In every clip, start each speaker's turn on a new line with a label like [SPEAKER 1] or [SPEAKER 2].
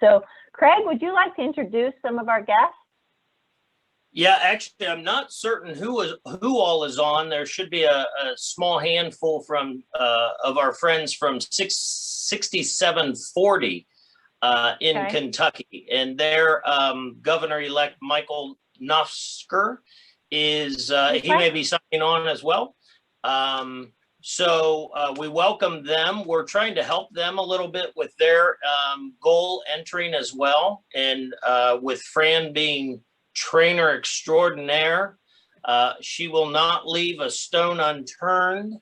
[SPEAKER 1] So Craig, would you like to introduce some of our guests?
[SPEAKER 2] Yeah, actually, I'm not certain who all is on. There should be a small handful from of our friends from 6740 in Kentucky, and their governor-elect Michael Nosker is he may be signing on as well. So we welcome them. We're trying to help them a little bit with their goal entering as well, and with Fran being trainer extraordinaire, she will not leave a stone unturned.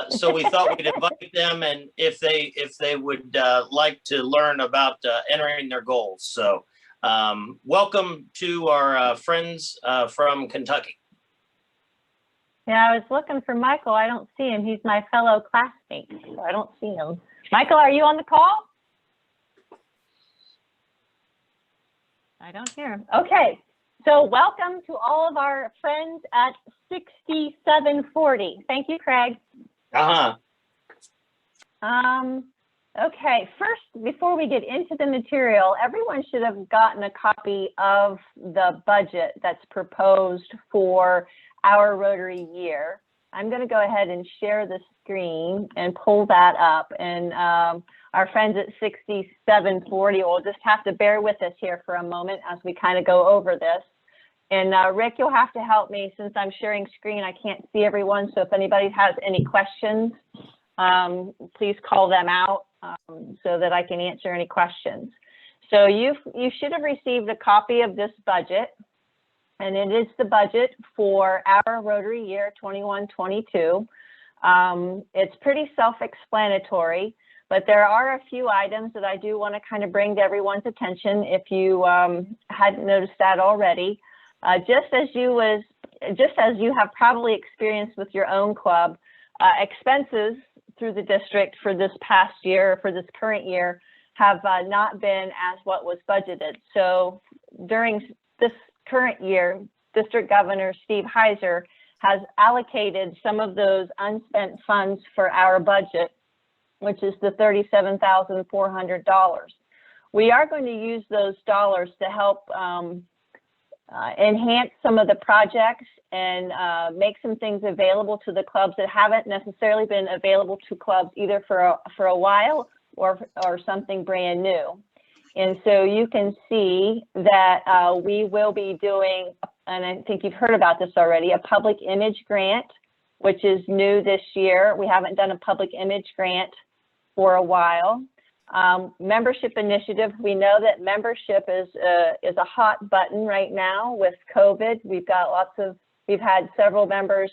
[SPEAKER 2] So we thought we'd invite them, and if they would like to learn about entering their goals. So welcome to our friends from Kentucky.
[SPEAKER 1] Yeah, I was looking for Michael. I don't see him. He's my fellow classmate, so I don't see him. Michael, are you on the call? I don't hear him. Okay, so welcome to all of our friends at 6740. Thank you, Craig. Okay, first, before we get into the material, everyone should have gotten a copy of the budget that's proposed for our Rotary year. I'm going to go ahead and share the screen and pull that up, and our friends at 6740 will just have to bear with us here for a moment as we kind of go over this. And Rick, you'll have to help me since I'm sharing screen. I can't see everyone, so if anybody has any questions, please call them out so that I can answer any questions. So you should have received a copy of this budget, and it is the budget for our Rotary year 21-22. It's pretty self-explanatory, but there are a few items that I do want to kind of bring to everyone's attention if you hadn't noticed that already. Just as you have probably experienced with your own club, expenses through the district for this past year, for this current year, have not been as what was budgeted. So during this current year, District Governor Steve Heiser has allocated some of those unspent funds for our budget, which is the $37,400. We are going to use those dollars to help enhance some of the projects and make some things available to the clubs that haven't necessarily been available to clubs either for a while or something brand new. And so you can see that we will be doing, and I think you've heard about this already, a public image grant, which is new this year. We haven't done a public image grant for a while. Membership initiative. We know that membership is a hot button right now with COVID. We've had several members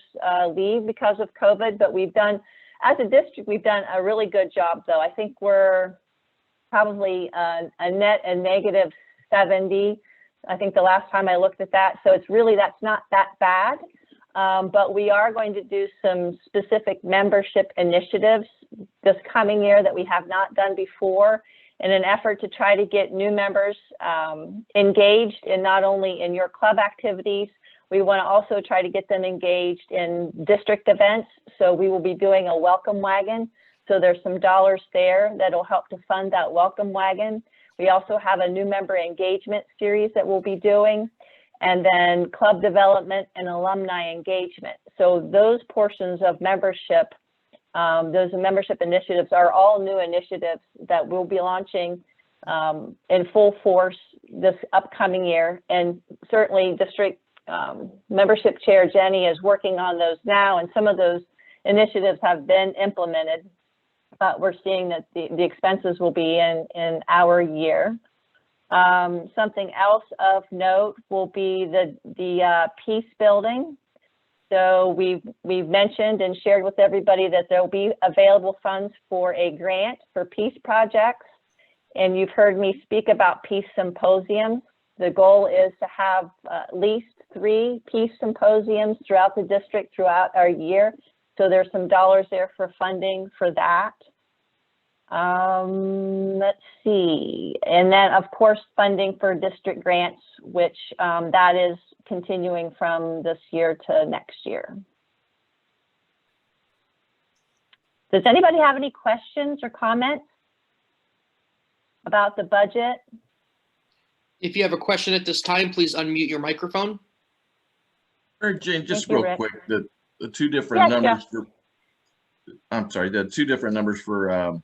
[SPEAKER 1] leave because of COVID, but as a district, we've done a really good job though. I think we're probably a net negative 70. I think the last time I looked at that. So that's not that bad. But we are going to do some specific membership initiatives this coming year that we have not done before in an effort to try to get new members engaged in not only in your club activities, we want to also try to get them engaged in district events. So we will be doing a welcome wagon. So there's some dollars there that'll help to fund that welcome wagon. We also have a new member engagement series that we'll be doing, and then club development and alumni engagement. So those portions of membership, those membership initiatives are all new initiatives that we'll be launching in full force this upcoming year. And certainly District Membership Chair Jenny is working on those now, and some of those initiatives have been implemented, but we're seeing that the expenses will be in our year. Something else of note will be the peace building. So we've mentioned and shared with everybody that there will be available funds for a grant for peace projects. And you've heard me speak about peace symposiums. The goal is to have at least 3 peace symposiums throughout the district throughout our year. So there's some dollars there for funding for that. Let's see. And then of course, funding for district grants, which that is continuing from this year to next year. Does anybody have any questions or comments? about the budget?
[SPEAKER 3] If you have a question at this time, please unmute your microphone.
[SPEAKER 4] Mary Jane, just
[SPEAKER 1] Thank you,
[SPEAKER 4] real
[SPEAKER 1] Rick.
[SPEAKER 4] quick, the two different
[SPEAKER 1] Yes,
[SPEAKER 4] numbers
[SPEAKER 1] Jeff.
[SPEAKER 4] for, I'm sorry, the two different numbers for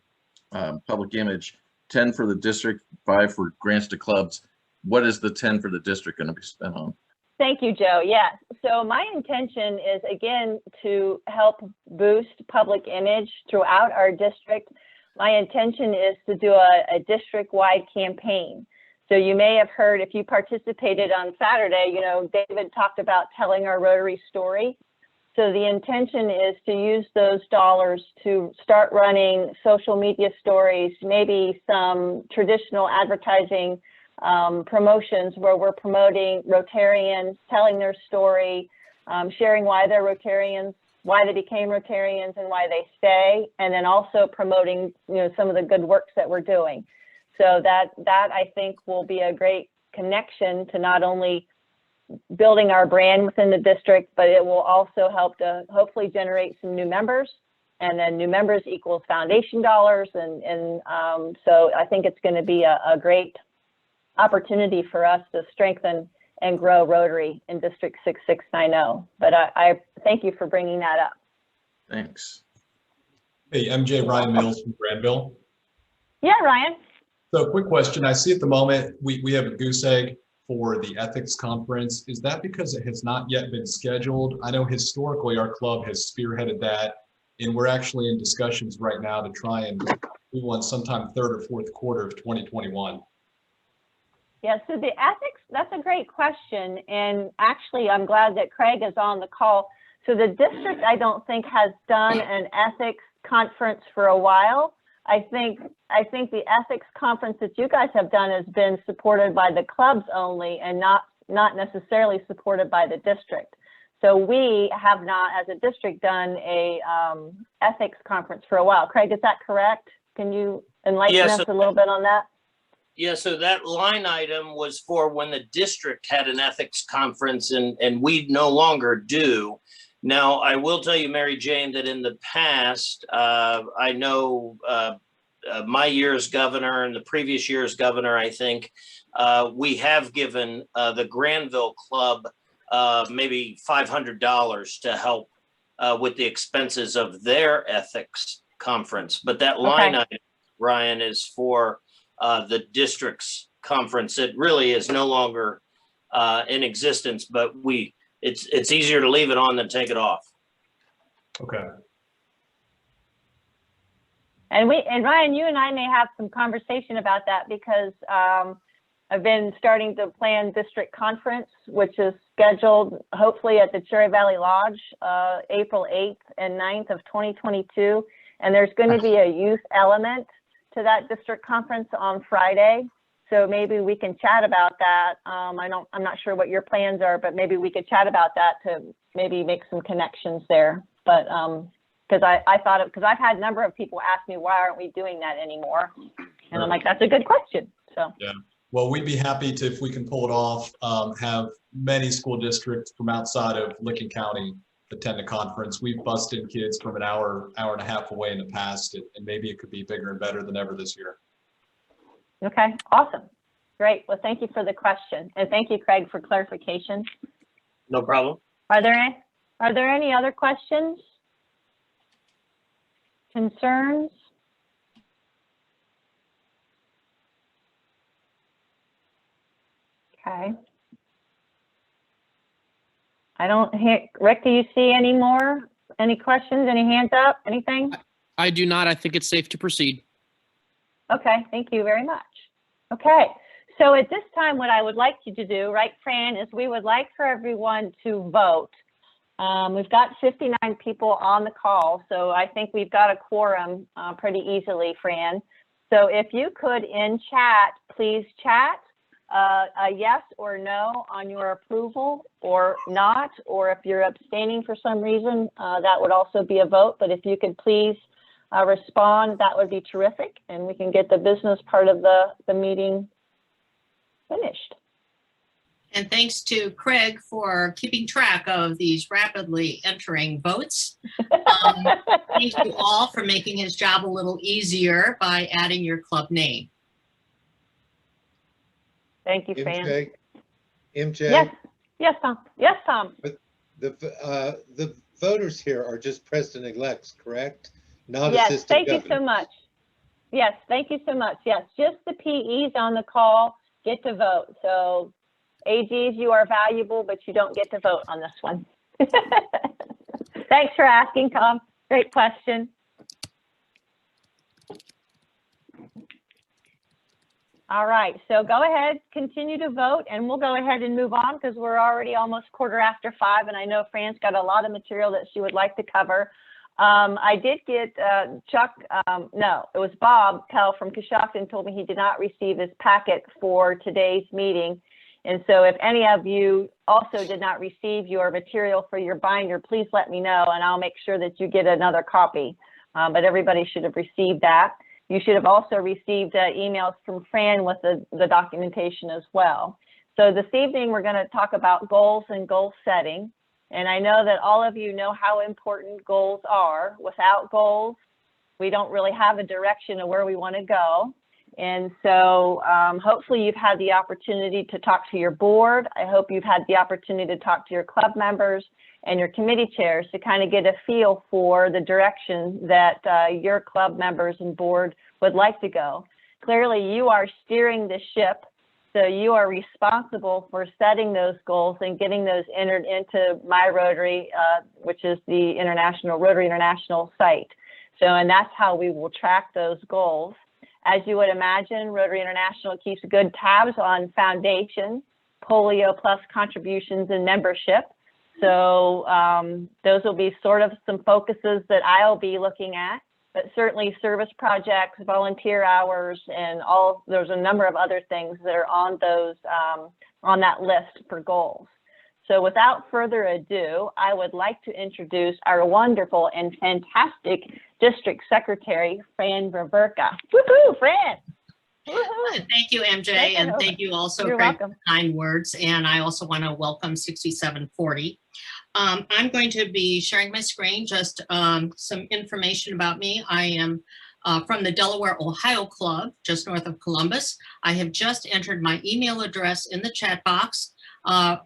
[SPEAKER 4] public image, 10 for the district, 5 for grants to clubs. What is the 10 for the district going to be spent on?
[SPEAKER 1] Thank you, Joe. Yes. So my intention is, again, to help boost public image throughout our district. My intention is to do a district-wide campaign. So you may have heard, if you participated on Saturday, you know, David talked about telling our Rotary story. So the intention is to use those dollars to start running social media stories, maybe some traditional advertising promotions where we're promoting Rotarians, telling their story, sharing why they're Rotarians, why they became Rotarians, and why they stay, and then also promoting, you know, some of the good works that we're doing. So that I think will be a great connection to not only building our brand within the district, but it will also help to hopefully generate some new members, and then new members equals foundation dollars. And so I think it's going to be a great opportunity for us to strengthen and grow Rotary in District 6690. But I thank you for bringing that up.
[SPEAKER 4] Thanks.
[SPEAKER 5] Hey, MJ, Ryan Mills from Granville.
[SPEAKER 1] Yeah, Ryan.
[SPEAKER 5] So quick question. I see at the moment we have a goose egg for the ethics conference. Is that because it has not yet been scheduled? I know historically our club has spearheaded that, and we're actually in discussions right now to try and do one sometime third or fourth quarter of 2021.
[SPEAKER 1] Yeah, so the ethics, that's a great question. And actually, I'm glad that Craig is on the call. So the district, I don't think, has done an ethics conference for a while. I think the ethics conference that you guys have done has been supported by the clubs only, and not necessarily supported by the district. So we have not, as a district, done a ethics conference for a while. Craig, is that correct? Can you enlighten us a little bit on that?
[SPEAKER 2] Yeah, so that line item was for when the district had an ethics conference, and we no longer do. Now, I will tell you, Mary Jane, that in the past, I know my year's governor and the previous year's governor, I think, we have given the Granville Club maybe $500 to help with the expenses of their ethics conference. But that line item, Ryan, is for the district's conference. It really is no longer in existence, but it's easier to leave it on than take it off.
[SPEAKER 5] Okay.
[SPEAKER 1] And Ryan, you and I may have some conversation about that, because I've been starting to plan district conference, which is scheduled hopefully at the Cherry Valley Lodge, April 8th and 9th of 2022. And there's going to be a youth element to that district conference on Friday. So maybe we can chat about that. I'm not sure what your plans are, but maybe we could chat about that to maybe make some connections there. But because I thought, because I've had a number of people ask me, why aren't we doing that anymore? And I'm like, that's a good question. So
[SPEAKER 5] yeah, well, we'd be happy to, if we can pull it off, have many school districts from outside of Licking County attend a conference. We've bussed in kids from an hour and a half away in the past, and maybe it could be bigger and better than ever this year.
[SPEAKER 1] okay, awesome, great. Well, thank you for the question, and thank you, Craig, for clarification.
[SPEAKER 2] No problem.
[SPEAKER 1] Are there any other questions? Concerns? Okay. I don't hear, Rick, do you see any more? Any questions, any hands up, anything?
[SPEAKER 3] I do not. I think it's safe to proceed.
[SPEAKER 1] Okay, thank you very much. Okay, so at this time, what I would like you to do, right, Fran, is we would like for everyone to vote. We've got 59 people on the call, so I think we've got a quorum pretty easily, Fran. So if you could, in chat, please chat a yes or no on your approval or not, or if you're abstaining for some reason, that would also be a vote. But if you could please respond, that would be terrific, and we can get the business part of the meeting finished.
[SPEAKER 6] And thanks to Craig for keeping track of these rapidly entering votes. Thank you all for making his job a little easier by adding your club name.
[SPEAKER 1] Thank you, Fran.
[SPEAKER 7] MJ,
[SPEAKER 1] Yes, yes, Tom. Yes, Tom.
[SPEAKER 7] the voters here are just president-elects, correct? Not
[SPEAKER 1] Yes,
[SPEAKER 7] assistant
[SPEAKER 1] thank you so
[SPEAKER 7] governors.
[SPEAKER 1] much. Yes, thank you so much. Yes, just the PEs on the call get to vote. So AGs, you are valuable, but you don't get to vote on this one. Thanks for asking, Tom. Great question. All right, so go ahead, continue to vote, and we'll go ahead and move on because we're already almost 5:15, and I know Fran's got a lot of material that she would like to cover. I did get Chuck, no, it was Bob Pell from Coshocton told me he did not receive his packet for today's meeting. And so if any of you also did not receive your material for your binder, please let me know and I'll make sure that you get another copy. But everybody should have received that. You should have also received emails from Fran with the documentation as well. So this evening, we're going to talk about goals and goal setting. And I know that all of you know how important goals are. Without goals, we don't really have a direction of where we want to go. And so hopefully you've had the opportunity to talk to your board. I hope you've had the opportunity to talk to your club members and your committee chairs to kind of get a feel for the direction that your club members and board would like to go. Clearly, you are steering the ship, so you are responsible for setting those goals and getting those entered into My Rotary, which is the Rotary International site. So, and that's how we will track those goals. As you would imagine, Rotary International keeps good tabs on foundation, polio plus contributions and membership. So those will be sort of some focuses that I'll be looking at, but certainly service projects, volunteer hours, and there's a number of other things that are on those on that list for goals. So without further ado, I would like to introduce our wonderful and fantastic District Secretary, Fran Ververka. Woohoo, Fran! Woohoo!
[SPEAKER 6] Thank you, MJ, and thank you also
[SPEAKER 1] You're
[SPEAKER 6] for
[SPEAKER 1] welcome.
[SPEAKER 6] kind words. And I also want to welcome 6740. I'm going to be sharing my screen, just some information about me. I am from the Delaware, Ohio Club, just north of Columbus. I have just entered my email address in the chat box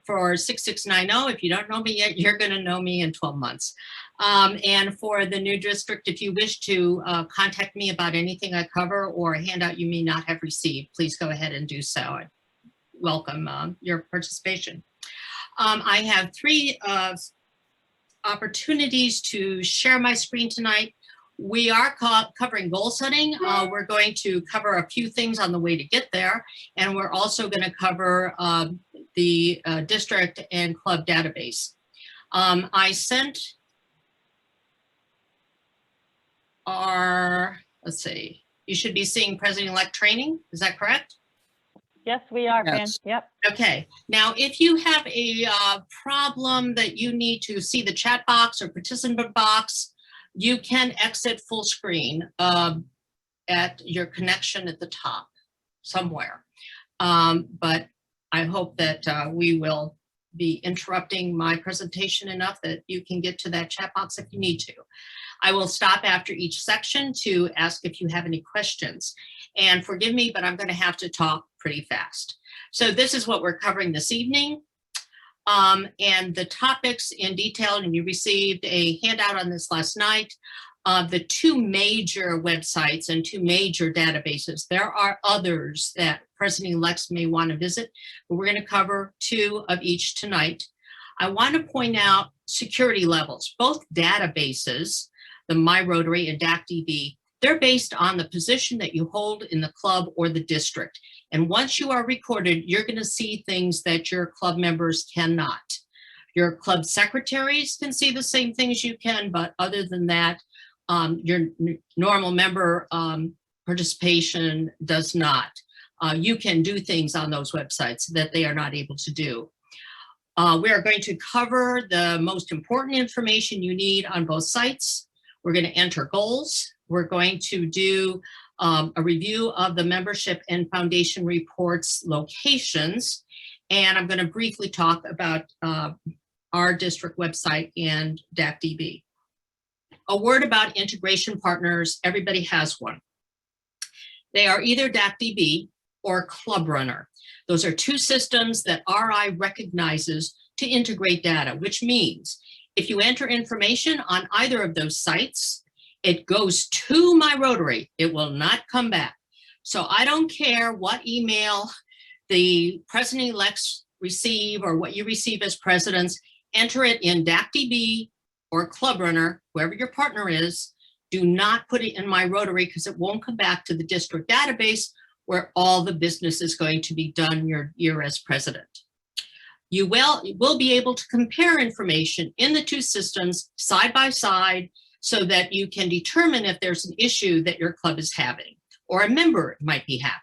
[SPEAKER 6] for 6690. If you don't know me yet, you're going to know me in 12 months. And for the new district, if you wish to contact me about anything I cover or a handout you may not have received, please go ahead and do so. I welcome your participation. I have 3 opportunities to share my screen tonight. We are covering goal setting. We're going to cover a few things on the way to get there. And we're also going to cover the district and club database. I sent let's see, you should be seeing President-elect training. Is that correct?
[SPEAKER 1] Yes, we are, Fran.
[SPEAKER 3] Yes.
[SPEAKER 1] Yep.
[SPEAKER 6] Okay, now if you have a problem that you need to see the chat box or participant box, you can exit full screen at your connection at the top somewhere. But I hope that we will be interrupting my presentation enough that you can get to that chat box if you need to. I will stop after each section to ask if you have any questions. And forgive me, but I'm going to have to talk pretty fast. So this is what we're covering this evening. And the topics in detail, and you received a handout on this last night. The 2 major websites and 2 major databases. There are others that President-elects may want to visit, but we're going to cover 2 of each tonight. I want to point out security levels. Both databases, the My Rotary and DACDB, they're based on the position that you hold in the club or the district. And once you are recorded, you're going to see things that your club members cannot. Your club secretaries can see the same things you can, but other than that, your normal member participation does not. You can do things on those websites that they are not able to do. We are going to cover the most important information you need on both sites. We're going to enter goals. We're going to do a review of the membership and foundation reports locations. And I'm going to briefly talk about our district website and DACDB. A word about integration partners. Everybody has one. They are either DACDB, or Club Runner. Those are two systems that RI recognizes to integrate data, which means if you enter information on either of those sites, it goes to my Rotary. It will not come back. So I don't care what email the president-elects receive or what you receive as presidents, enter it in DACDB or Club Runner, whoever your partner is. Do not put it in my Rotary because it won't come back to the district database where all the business is going to be done your year as president. You will be able to compare information in the two systems side by side so that you can determine if there's an issue that your club is having or a member might be having.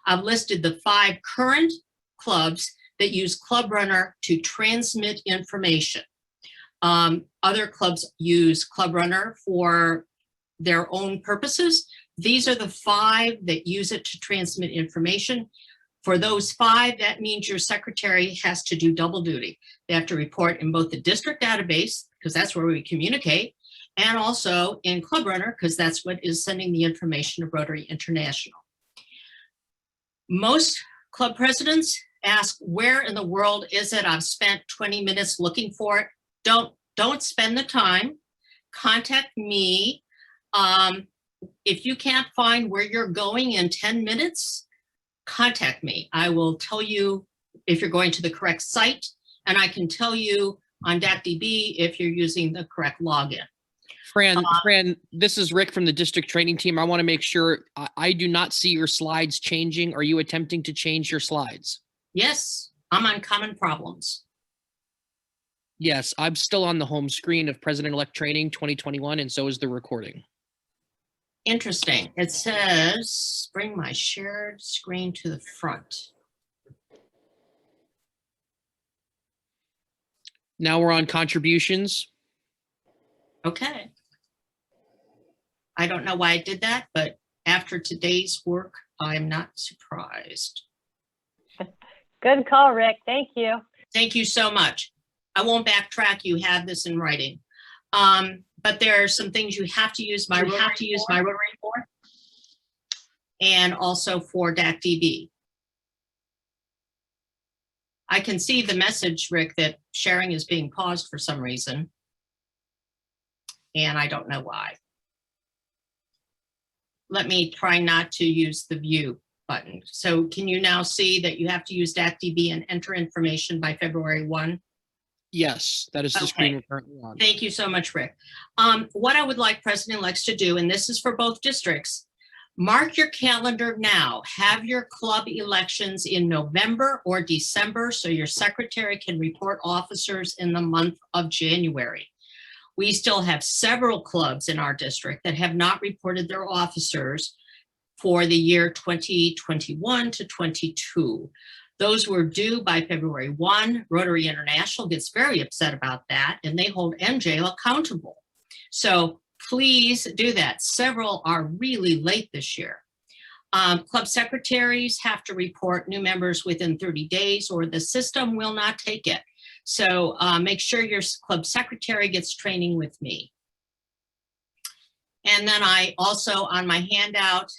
[SPEAKER 6] I've listed the 5 current clubs that use Club Runner to transmit information. Other clubs use Club Runner for their own purposes. These are the 5 that use it to transmit information. For those 5, that means your secretary has to do double duty. They have to report in both the district database, because that's where we communicate, and also in Club Runner, because that's what is sending the information to Rotary International. Most club presidents ask, where in the world is it? I've spent 20 minutes looking for it. Don't spend the time. Contact me. If you can't find where you're going in 10 minutes, contact me. I will tell you if you're going to the correct site, and I can tell you on DACDB if you're using the correct login.
[SPEAKER 3] Fran, this is Rick from the district training team. I want to make sure I do not see your slides changing. Are you attempting to change your slides?
[SPEAKER 6] Yes, I'm on Common Problems.
[SPEAKER 3] Yes, I'm still on the home screen of President-elect Training 2021, and so is the recording.
[SPEAKER 6] Interesting. It says, bring my shared screen to the front.
[SPEAKER 3] Now we're on contributions.
[SPEAKER 6] Okay. I don't know why I did that, but after today's work, I'm not surprised.
[SPEAKER 1] Good call, Rick. Thank you.
[SPEAKER 6] Thank you so much. I won't backtrack. You have this in writing. But there are some things you have to use my Rotary for, and also for DACDB. I can see the message, Rick, that sharing is being paused for some reason, and I don't know why. Let me try not to use the view button. So can you now see that you have to use DACDB and enter information by February 1?
[SPEAKER 3] Yes, that is the screen we're currently on.
[SPEAKER 6] Thank you so much, Rick. What I would like President-elects to do, and this is for both districts, mark your calendar now. Have your club elections in November or December so your secretary can report officers in the month of January. We still have several clubs in our district that have not reported their officers for the year 2021 to 22. Those were due by February 1. Rotary International gets very upset about that, and they hold NJ accountable. So please do that. Several are really late this year. Club secretaries have to report new members within 30 days or the system will not take it. So make sure your club secretary gets training with me. And then I also, on my handout,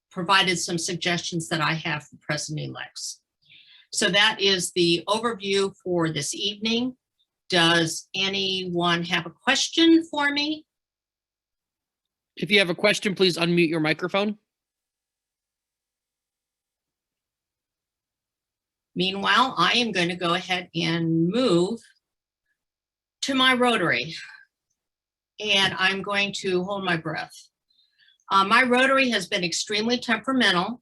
[SPEAKER 6] provided some suggestions that I have for President-elects. So that is the overview for this evening. Does anyone have a question for me?
[SPEAKER 3] If you have a question, please unmute your microphone.
[SPEAKER 6] Meanwhile, I am going to go ahead and move to my Rotary. And I'm going to hold my breath. My Rotary has been extremely temperamental.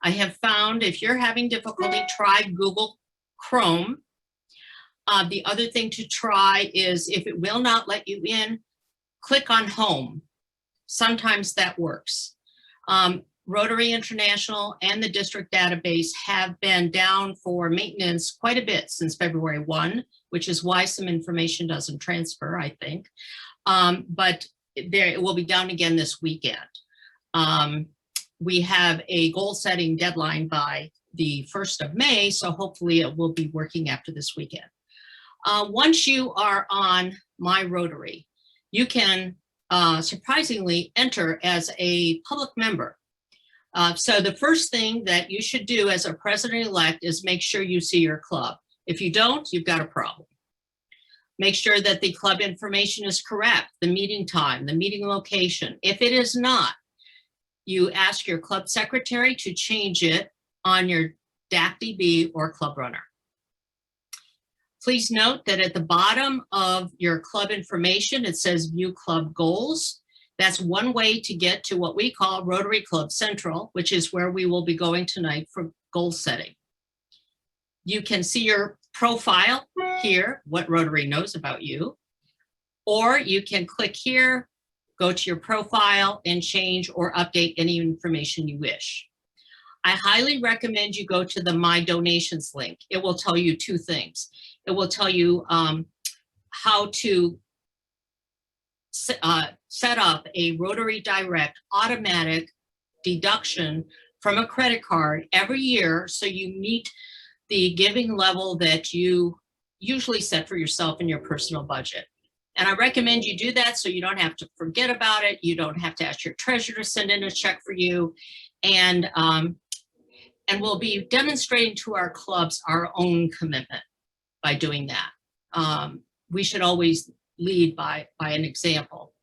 [SPEAKER 6] I have found if you're having difficulty, try Google Chrome. The other thing to try is if it will not let you in, click on Home. Sometimes that works. Rotary International and the district database have been down for maintenance quite a bit since February 1, which is why some information doesn't transfer, I think. But it will be down again this weekend. We have a goal setting deadline by the 1st of May, so hopefully it will be working after this weekend. Once you are on My Rotary, you can surprisingly enter as a public member. So the first thing that you should do as a president-elect is make sure you see your club. If you don't, you've got a problem. Make sure that the club information is correct, the meeting time, the meeting location. If it is not, you ask your club secretary to change it on your DAC-DB or Club Runner. Please note that at the bottom of your club information, it says View Club Goals. That's one way to get to what we call Rotary Club Central, which is where we will be going tonight for goal setting. You can see your profile here, what Rotary knows about you, or you can click here, go to your profile and change or update any information you wish. I highly recommend you go to the My Donations link. It will tell you two things. It will tell you how to set up a Rotary Direct automatic deduction from a credit card every year so you meet the giving level that you usually set for yourself in your personal budget. And I recommend you do that so you don't have to forget about it. You don't have to ask your treasurer to send in a check for you. And we'll be demonstrating to our clubs our own commitment by doing that. We should always lead by an example.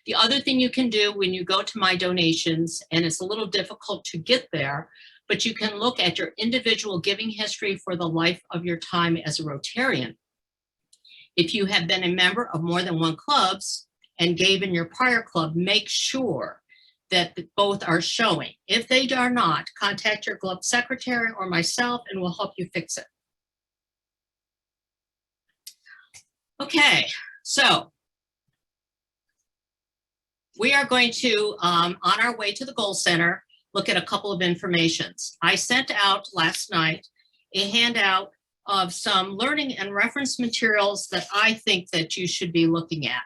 [SPEAKER 6] The other thing you can do when you go to My Donations, and it's a little difficult to get there, but you can look at your individual giving history for the life of your time as a Rotarian. If you have been a member of more than one clubs and gave in your prior club, make sure that both are showing. If they are not, contact your club secretary or myself and we'll help you fix it. Okay, so we are going to, on our way to the Goal Center, look at a couple of informations. I sent out last night a handout of some learning and reference materials that I think that you should be looking at.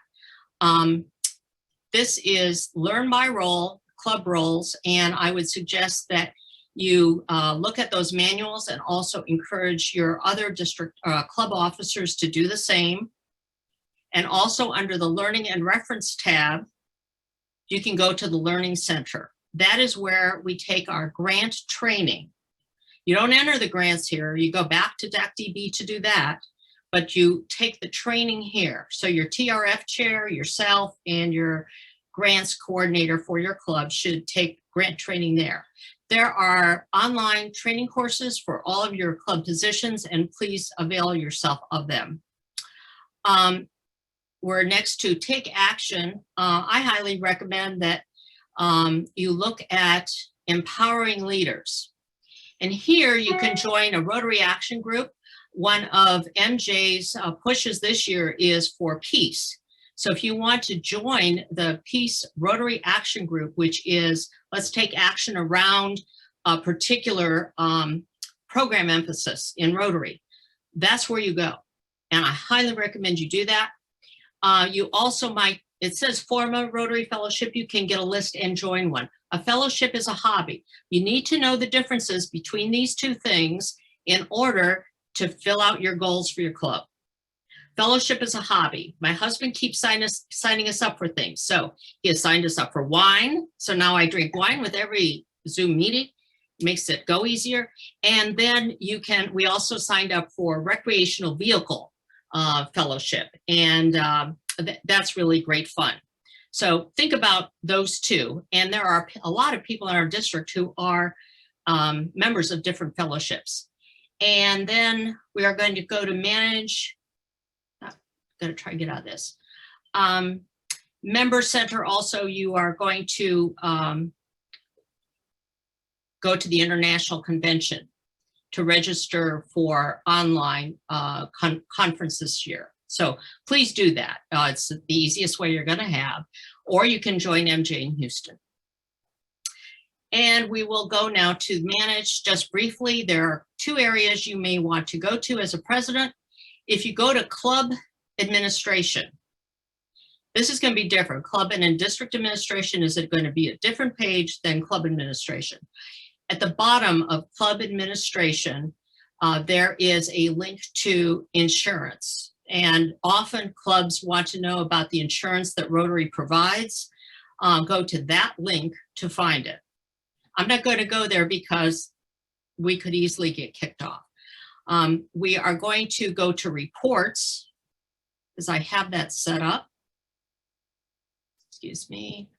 [SPEAKER 6] This is Learn by Role, club roles, and I would suggest that you look at those manuals and also encourage your other district club officers to do the same. And also under the Learning and Reference tab, you can go to the Learning Center. That is where we take our grant training. You don't enter the grants here. You go back to DAC-DB to do that, but you take the training here. So your TRF chair, yourself, and your grants coordinator for your club should take grant training there. There are online training courses for all of your club positions, and please avail yourself of them. We're next to Take Action. I highly recommend that you look at Empowering Leaders. And here you can join a Rotary Action Group. One of MJ's pushes this year is for peace. So if you want to join the Peace Rotary Action Group, which is let's take action around a particular program emphasis in Rotary, that's where you go. And I highly recommend you do that. You also might, it says form a Rotary Fellowship. You can get a list and join one. A fellowship is a hobby. You need to know the differences between these two things in order to fill out your goals for your club. Fellowship is a hobby. My husband keeps signing us up for things. So he has signed us up for wine. So now I drink wine with every Zoom meeting. Makes it go easier. And then we also signed up for recreational vehicle fellowship. And that's really great fun. So think about those two. And there are a lot of people in our district who are members of different fellowships. And then we are going to go to manage. I'm going to try to get out of this. Member Center also, you are going to go to the International Convention to register for online conference this year. So please do that. It's the easiest way you're going to have, or you can join MJ in Houston. And we will go now to manage just briefly. There are two areas you may want to go to as a president. If you go to club administration, this is going to be different. Club and district administration is going to be a different page than club administration. At the bottom of club administration, there is a link to insurance. And often clubs want to know about the insurance that Rotary provides. Go to that link to find it. I'm not going to go there because we could easily get kicked off. We are going to go to reports, because I have that set up. Excuse me.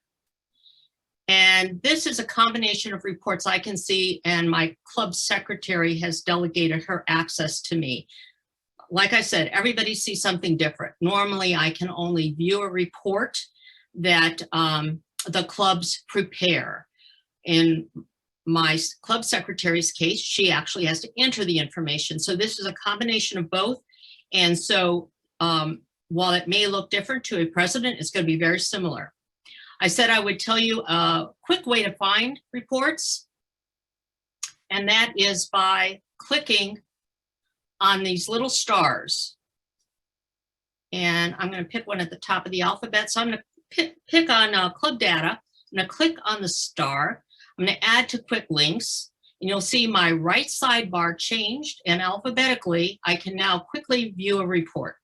[SPEAKER 6] And this is a combination of reports I can see, and my club secretary has delegated her access to me. Like I said, everybody sees something different. Normally, I can only view a report that the clubs prepare. In my club secretary's case, she actually has to enter the information. So this is a combination of both. And so while it may look different to a president, it's going to be very similar. I said I would tell you a quick way to find reports, and that is by clicking on these little stars. And I'm going to pick one at the top of the alphabet. So I'm going to pick on club data. I'm going to click on the star. I'm going to add to quick links, and you'll see my right sidebar changed, and alphabetically, I can now quickly view a report.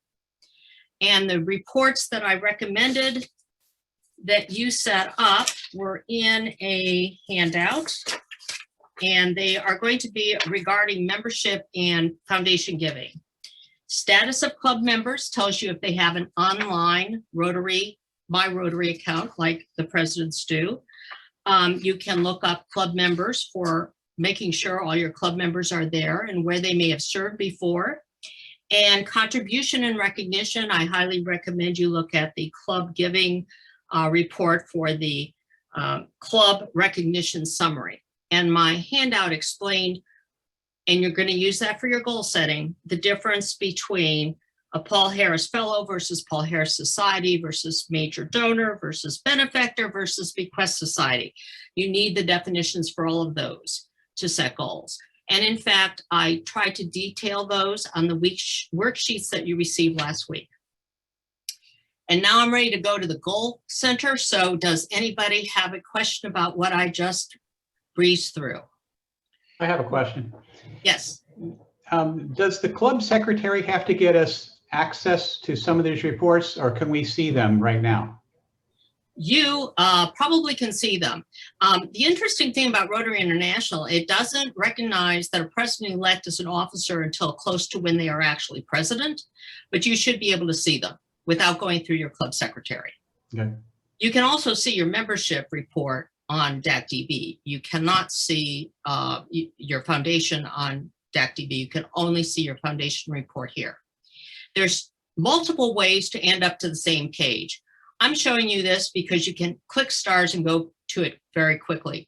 [SPEAKER 6] And the reports that I recommended that you set up were in a handout, and they are going to be regarding membership and foundation giving. Status of club members tells you if they have an online Rotary, My Rotary account like the presidents do. You can look up club members for making sure all your club members are there and where they may have served before. And contribution and recognition, I highly recommend you look at the club giving report for the club recognition summary. And my handout explained, and you're going to use that for your goal setting, the difference between a Paul Harris Fellow versus Paul Harris Society versus major donor versus benefactor versus bequest society. You need the definitions for all of those to set goals. And in fact, I tried to detail those on the worksheets that you received last week. And now I'm ready to go to the goal center. So does anybody have a question about what I just breezed through?
[SPEAKER 8] I have a question.
[SPEAKER 6] Yes.
[SPEAKER 8] Does the club secretary have to get us access to some of these reports, or can we see them right now?
[SPEAKER 6] You probably can see them. The interesting thing about Rotary International, it doesn't recognize that a president-elect is an officer until close to when they are actually president, but you should be able to see them without going through your club secretary.
[SPEAKER 8] Okay.
[SPEAKER 6] You can also see your membership report on DACDB. You cannot see your foundation on DACDB. You can only see your foundation report here. There's multiple ways to end up to the same page. I'm showing you this because you can click stars and go to it very quickly.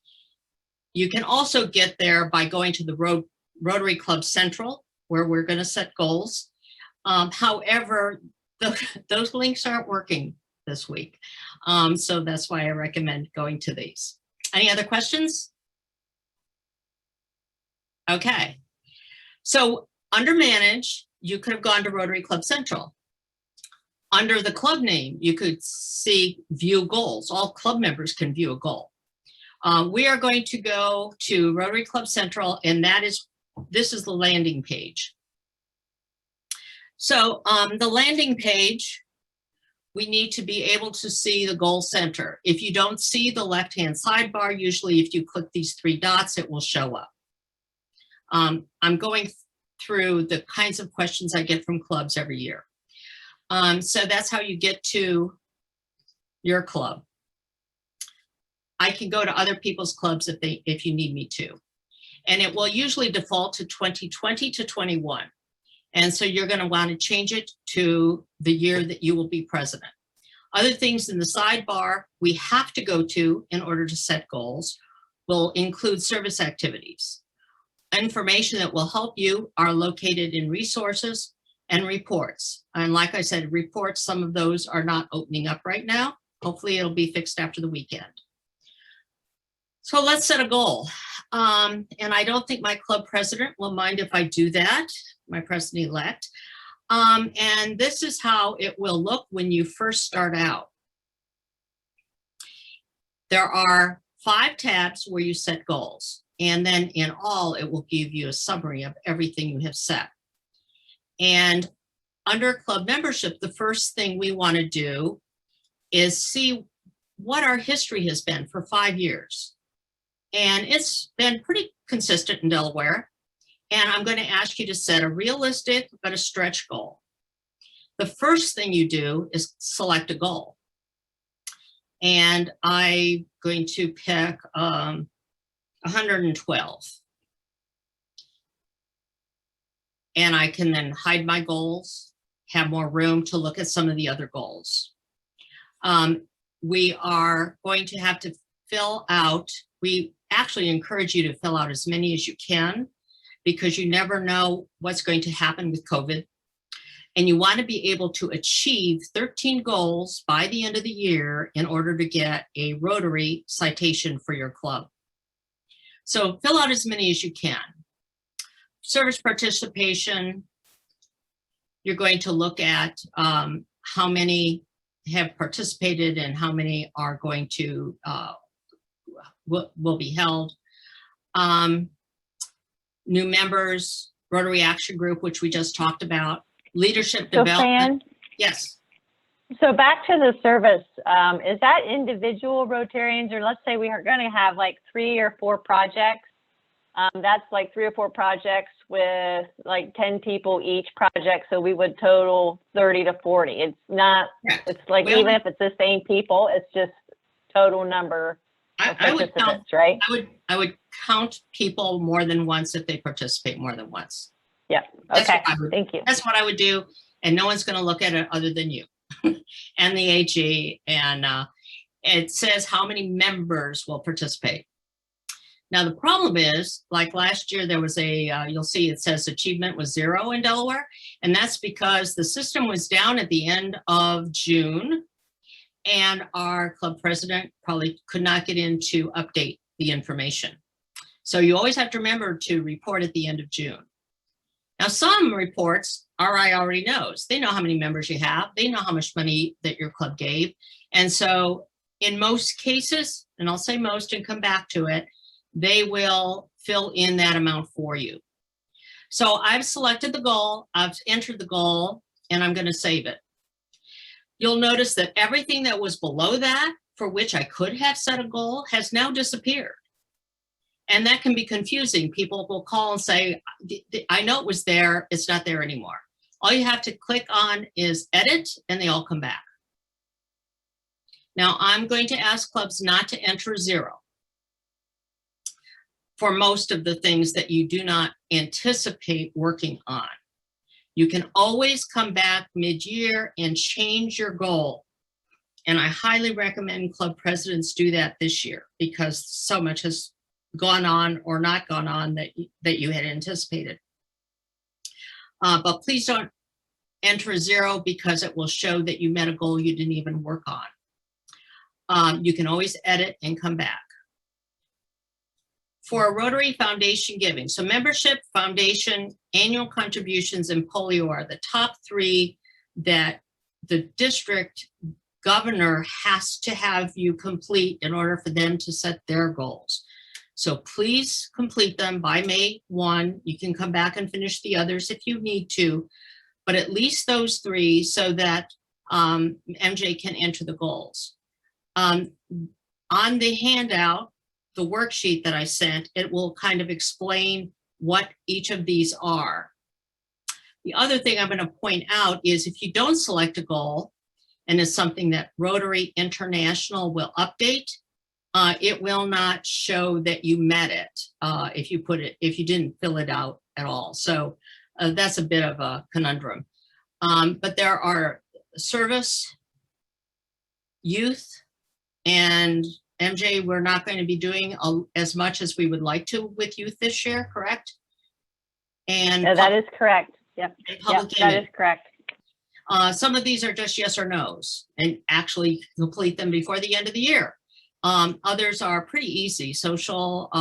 [SPEAKER 6] You can also get there by going to the Rotary Club Central, where we're going to set goals. However, those links aren't working this week. So that's why I recommend going to these. Any other questions? Okay. So under Manage, you could have gone to Rotary Club Central. Under the club name, you could see View Goals. All club members can view a goal. We are going to go to Rotary Club Central, and this is the landing page. So the landing page, we need to be able to see the goal center. If you don't see the left-hand sidebar, usually if you click these three dots, it will show up. I'm going through the kinds of questions I get from clubs every year. So that's how you get to your club. I can go to other people's clubs if you need me to. And it will usually default to 2020 to 21. And so you're going to want to change it to the year that you will be president. Other things in the sidebar we have to go to in order to set goals will include service activities. Information that will help you are located in resources and reports. And like I said, reports, some of those are not opening up right now. Hopefully it'll be fixed after the weekend. So let's set a goal. And I don't think my club president will mind if I do that, my president-elect. And this is how it will look when you first start out. There are 5 tabs where you set goals. And then in all, it will give you a summary of everything you have set. And under club membership, the first thing we want to do is see what our history has been for 5 years. And it's been pretty consistent in Delaware. And I'm going to ask you to set a realistic but a stretch goal. The first thing you do is select a goal. And I'm going to pick 112. And I can then hide my goals, have more room to look at some of the other goals. We are going to have to fill out, we actually encourage you to fill out as many as you can, because you never know what's going to happen with COVID. And you want to be able to achieve 13 goals by the end of the year in order to get a Rotary citation for your club. So fill out as many as you can. Service participation, you're going to look at how many have participated and how many are going to, will be held. New members, Rotary Action Group, which we just talked about, leadership
[SPEAKER 1] So
[SPEAKER 6] development.
[SPEAKER 1] Fran,
[SPEAKER 6] Yes.
[SPEAKER 1] so back to the service, is that individual Rotarians, or let's say we are going to have like 3 or 4 projects? That's like 3 or 4 projects with like 10 people each project. So we would total 30 to 40. It's not,
[SPEAKER 6] Correct.
[SPEAKER 1] it's like,
[SPEAKER 6] We
[SPEAKER 1] even if it's the same people, it's just total number of
[SPEAKER 6] I would count,
[SPEAKER 1] participants, right?
[SPEAKER 6] I would count people more than once if they participate more than once.
[SPEAKER 1] Yeah.
[SPEAKER 6] That's
[SPEAKER 1] Okay.
[SPEAKER 6] what I would-
[SPEAKER 1] Thank you.
[SPEAKER 6] That's what I would do. And no one's going to look at it other than you and the AG. And it says how many members will participate. Now, the problem is, like last year, there was a, you'll see it says achievement was 0 in Delaware. And that's because the system was down at the end of June. And our club president probably could not get in to update the information. So you always have to remember to report at the end of June. Now, some reports, RI already knows. They know how many members you have. They know how much money that your club gave. And so in most cases, and I'll say most and come back to it, they will fill in that amount for you. So I've selected the goal, I've entered the goal, and I'm going to save it. You'll notice that everything that was below that, for which I could have set a goal, has now disappeared. And that can be confusing. People will call and say, I know it was there, it's not there anymore. All you have to click on is edit, and they all come back. Now, I'm going to ask clubs not to enter 0 for most of the things that you do not anticipate working on. You can always come back mid-year and change your goal. And I highly recommend club presidents do that this year, because so much has gone on or not gone on that you had anticipated. But please don't enter 0, because it will show that you met a goal you didn't even work on. You can always edit and come back. For a Rotary Foundation giving, so membership, foundation, annual contributions, and polio are the top 3 that the district governor has to have you complete in order for them to set their goals. So please complete them by May 1. You can come back and finish the others if you need to, but at least those 3 so that MJ can enter the goals. On the handout, the worksheet that I sent, it will kind of explain what each of these are. The other thing I'm going to point out is if you don't select a goal, and it's something that Rotary International will update, it will not show that you met it if you didn't fill it out at all. So that's a bit of a conundrum. But there are service, youth, and MJ, we're not going to be doing as much as we would like to with youth this year, correct? And
[SPEAKER 1] No, that is correct. Yep.
[SPEAKER 6] and public
[SPEAKER 1] That
[SPEAKER 6] image.
[SPEAKER 1] is correct.
[SPEAKER 6] Some of these are just yes or no's, and actually complete them before the end of the year. Others are pretty easy, social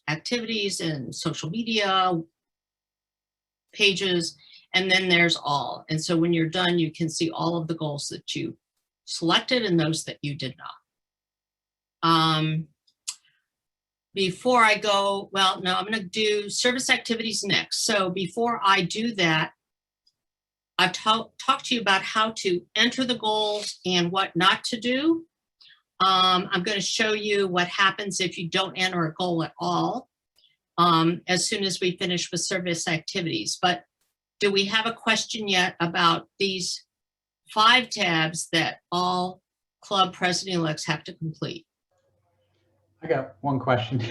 [SPEAKER 6] activities and social media pages, and then there's all. And so when you're done, you can see all of the goals that you selected and those that you did not. Before I go, well, no, I'm going to do service activities next. So before I do that, I've talked to you about how to enter the goals and what not to do. I'm going to show you what happens if you don't enter a goal at all as soon as we finish with service activities. But do we have a question yet about these 5 tabs that all club president-elects have to complete?
[SPEAKER 8] I got one question.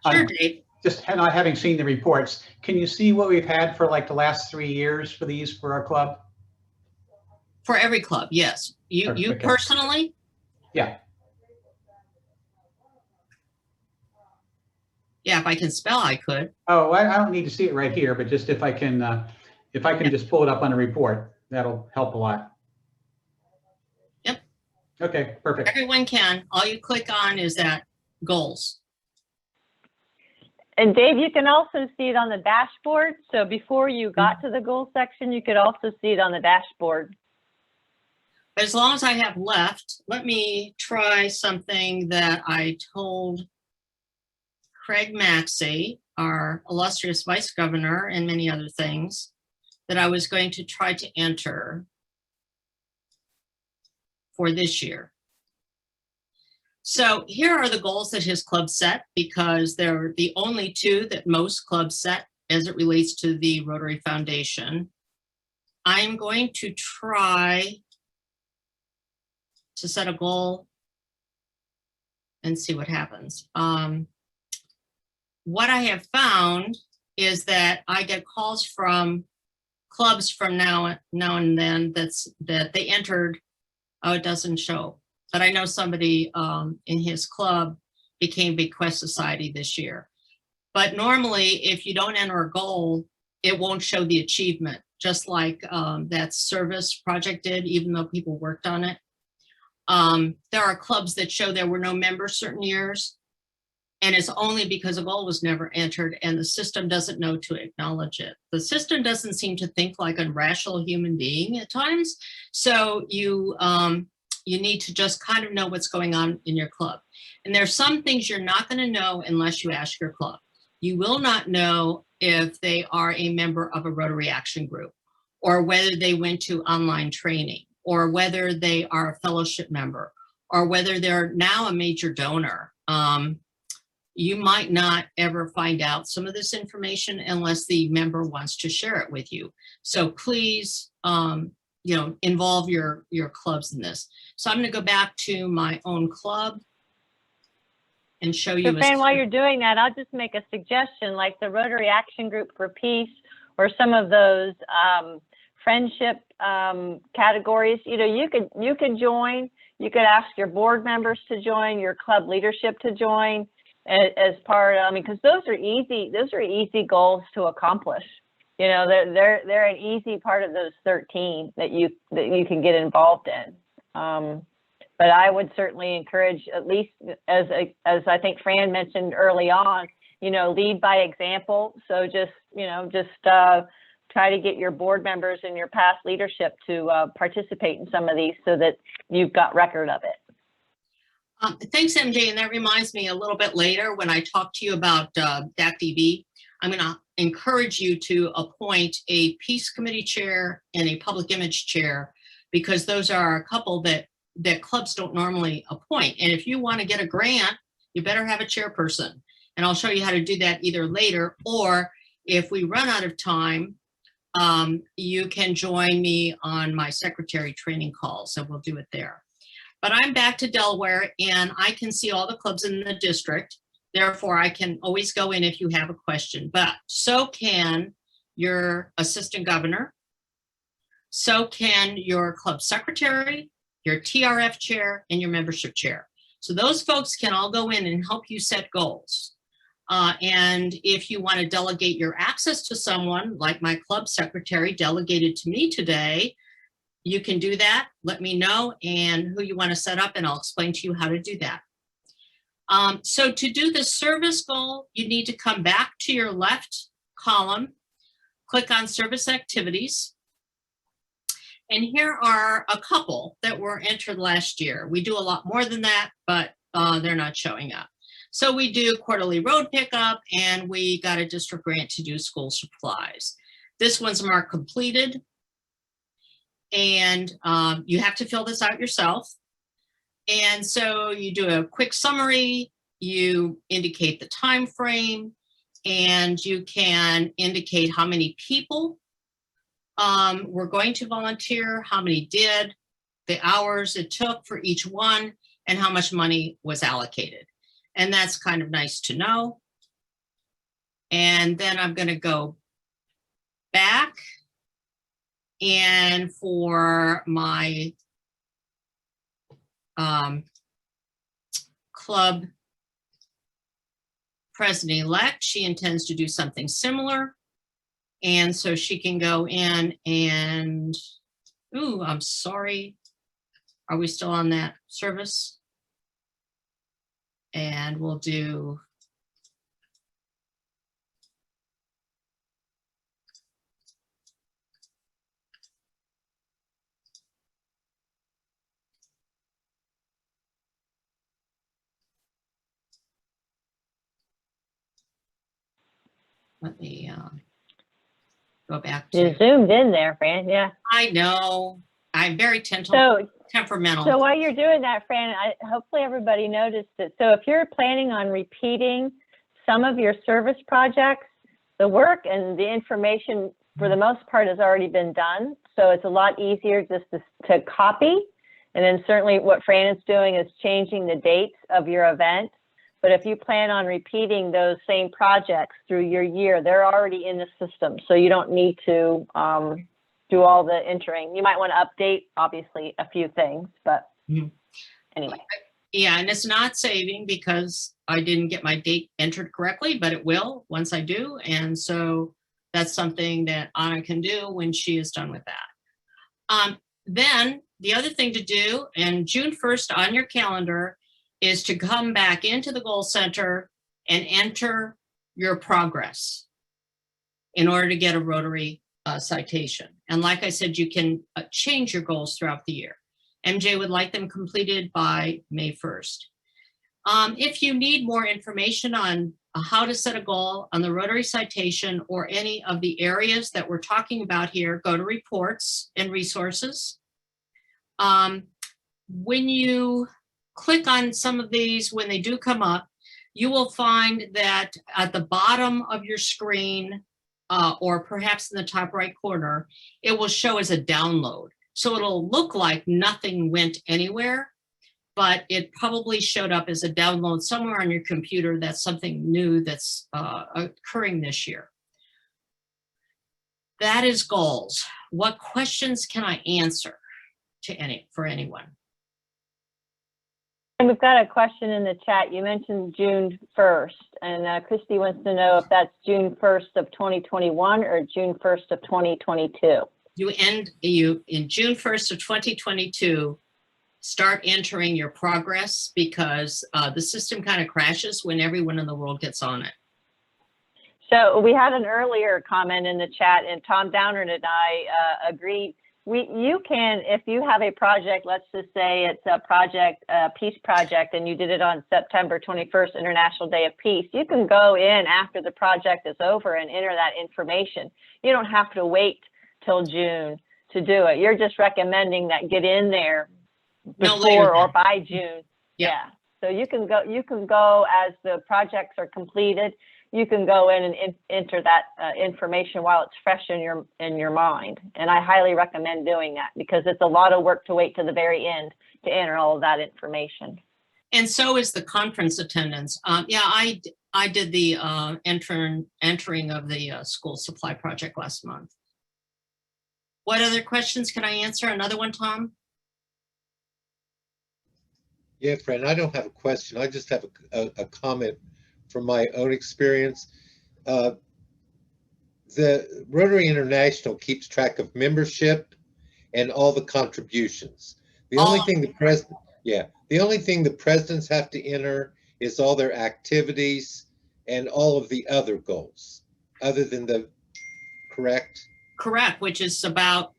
[SPEAKER 6] Sure, Dave.
[SPEAKER 8] Just not having seen the reports, can you see what we've had for like the last 3 years for these for our club?
[SPEAKER 6] For every club, yes. You
[SPEAKER 8] Okay.
[SPEAKER 6] personally?
[SPEAKER 8] Yeah.
[SPEAKER 6] Yeah, if I can spell, I could.
[SPEAKER 8] Oh, I don't need to see it right here, but just if I can just pull it up on a report, that'll help a lot.
[SPEAKER 6] Yep.
[SPEAKER 8] Okay, perfect.
[SPEAKER 6] Everyone can. All you click on is that goals.
[SPEAKER 1] And Dave, you can also see it on the dashboard. So before you got to the goal section, you could also see it on the dashboard.
[SPEAKER 6] But as long as I have left, let me try something that I told Craig Maxey, our illustrious vice governor, and many other things that I was going to try to enter for this year. So here are the goals that his club set, because they're the only 2 that most clubs set as it relates to the Rotary Foundation. I'm going to try to set a goal and see what happens. What I have found is that I get calls from clubs from now and then that they entered. Oh, it doesn't show, but I know somebody in his club became Bequest Society this year. But normally, if you don't enter a goal, it won't show the achievement, just like that service project did, even though people worked on it. There are clubs that show there were no members certain years, and it's only because a goal was never entered and the system doesn't know to acknowledge it. The system doesn't seem to think like a rational human being at times. So you need to just kind of know what's going on in your club. And there's some things you're not going to know unless you ask your club. You will not know if they are a member of a Rotary Action Group, or whether they went to online training, or whether they are a fellowship member, or whether they're now a major donor. You might not ever find out some of this information unless the member wants to share it with you. So please, involve your clubs in this. So I'm going to go back to my own club and show you.
[SPEAKER 1] So Fran, while you're doing that, I'll just make a suggestion, like the Rotary Action Group for Peace, or some of those friendship categories. You could join. You could ask your board members to join, your club leadership to join. As part of, because those are easy goals to accomplish. They're an easy part of those 13 that you can get involved in. But I would certainly encourage, at least as I think Fran mentioned early on, lead by example. So just try to get your board members and your past leadership to participate in some of these so that you've got record of it.
[SPEAKER 6] Thanks, MJ. And that reminds me, a little bit later when I talk to you about DAC-DB, I'm going to encourage you to appoint a Peace Committee chair and a Public Image chair, because those are a couple that clubs don't normally appoint. And if you want to get a grant, you better have a chairperson. And I'll show you how to do that either later, or if we run out of time, you can join me on my secretary training call. So we'll do it there. But I'm back to Delaware, and I can see all the clubs in the district. Therefore, I can always go in if you have a question, but so can your assistant governor. So can your club secretary, your TRF chair, and your membership chair. So those folks can all go in and help you set goals. And if you want to delegate your access to someone, like my club secretary delegated to me today, you can do that. Let me know and who you want to set up, and I'll explain to you how to do that. So to do the service goal, you need to come back to your left column, click on service activities. And here are a couple that were entered last year. We do a lot more than that, but they're not showing up. So we do quarterly road pickup, and we got a district grant to do school supplies. This one's marked completed. And you have to fill this out yourself. And so you do a quick summary, you indicate the time frame, and you can indicate how many people were going to volunteer, how many did, the hours it took for each one, and how much money was allocated. And that's kind of nice to know. And then I'm going to go back, and for my club president-elect, she intends to do something similar. And so she can go in and, ooh, I'm sorry. Are we still on that service? And we'll do let me go back
[SPEAKER 1] You
[SPEAKER 6] to,
[SPEAKER 1] zoomed in there, Fran, yeah.
[SPEAKER 6] I know, I'm very
[SPEAKER 1] So
[SPEAKER 6] temperamental.
[SPEAKER 1] So while you're doing that, Fran, hopefully everybody noticed it. So if you're planning on repeating some of your service projects, the work and the information for the most part has already been done. So it's a lot easier just to copy. And then certainly what Fran is doing is changing the dates of your event. But if you plan on repeating those same projects through your year, they're already in the system. So you don't need to do all the entering. You might want to update, obviously, a few things, but anyway.
[SPEAKER 6] Yeah, and it's not saving because I didn't get my date entered correctly, but it will once I do. And so that's something that Anna can do when she is done with that. Then the other thing to do, and June 1st on your calendar, is to come back into the Goal Center and enter your progress in order to get a Rotary citation. And like I said, you can change your goals throughout the year. MJ would like them completed by May 1st. If you need more information on how to set a goal on the Rotary citation or any of the areas that we're talking about here, go to reports and resources. When you click on some of these, when they do come up, you will find that at the bottom of your screen, or perhaps in the top right corner, it will show as a download. So it'll look like nothing went anywhere, but it probably showed up as a download somewhere on your computer. That's something new that's occurring this year. That is goals. What questions can I answer for anyone?
[SPEAKER 1] And we've got a question in the chat. You mentioned June 1st, and Christy wants to know if that's June 1st of 2021 or June 1st of 2022.
[SPEAKER 6] In June 1st of 2022, start entering your progress, because the system kind of crashes when everyone in the world gets on it.
[SPEAKER 1] So we had an earlier comment in the chat, and Tom Downer and I agreed. You can, if you have a project, let's just say it's a project, a peace project, and you did it on September 21st, International Day of Peace, you can go in after the project is over and enter that information. You don't have to wait till June to do it. You're just recommending that get in there before or by June. Yeah. So you can go as the projects are completed. You can go in and enter that information while it's fresh in your mind. And I highly recommend doing that, because it's a lot of work to wait to the very end to enter all of that information.
[SPEAKER 6] And so is the conference attendance. Yeah, I did the entering of the school supply project last month. What other questions can I answer? Another one, Tom?
[SPEAKER 7] Yeah, Fran, I don't have a question. I just have a comment from my own experience. The Rotary International keeps track of membership and all the contributions. The only thing the presidents have to enter is all their activities and all of the other goals, other than the, correct?
[SPEAKER 6] Correct, which is about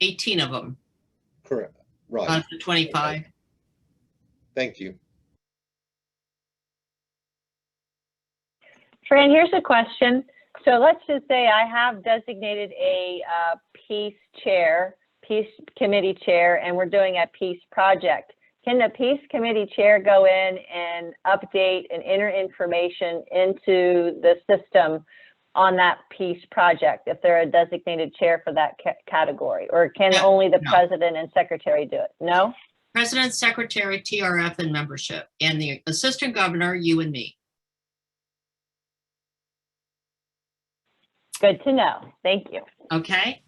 [SPEAKER 6] 18 of them.
[SPEAKER 7] Correct, right.
[SPEAKER 6] Out of the 25.
[SPEAKER 7] Thank you.
[SPEAKER 1] Fran, here's a question. So let's just say I have designated a peace committee chair, and we're doing a peace project. Can the Peace Committee Chair go in and update and enter information into the system on that peace project if they're a designated chair for that category? Or can
[SPEAKER 6] No,
[SPEAKER 1] only the
[SPEAKER 6] no.
[SPEAKER 1] president and secretary do it? No?
[SPEAKER 6] President, secretary, TRF, and membership, and the assistant governor, you and me.
[SPEAKER 1] Good to know. Thank you.
[SPEAKER 6] Okay?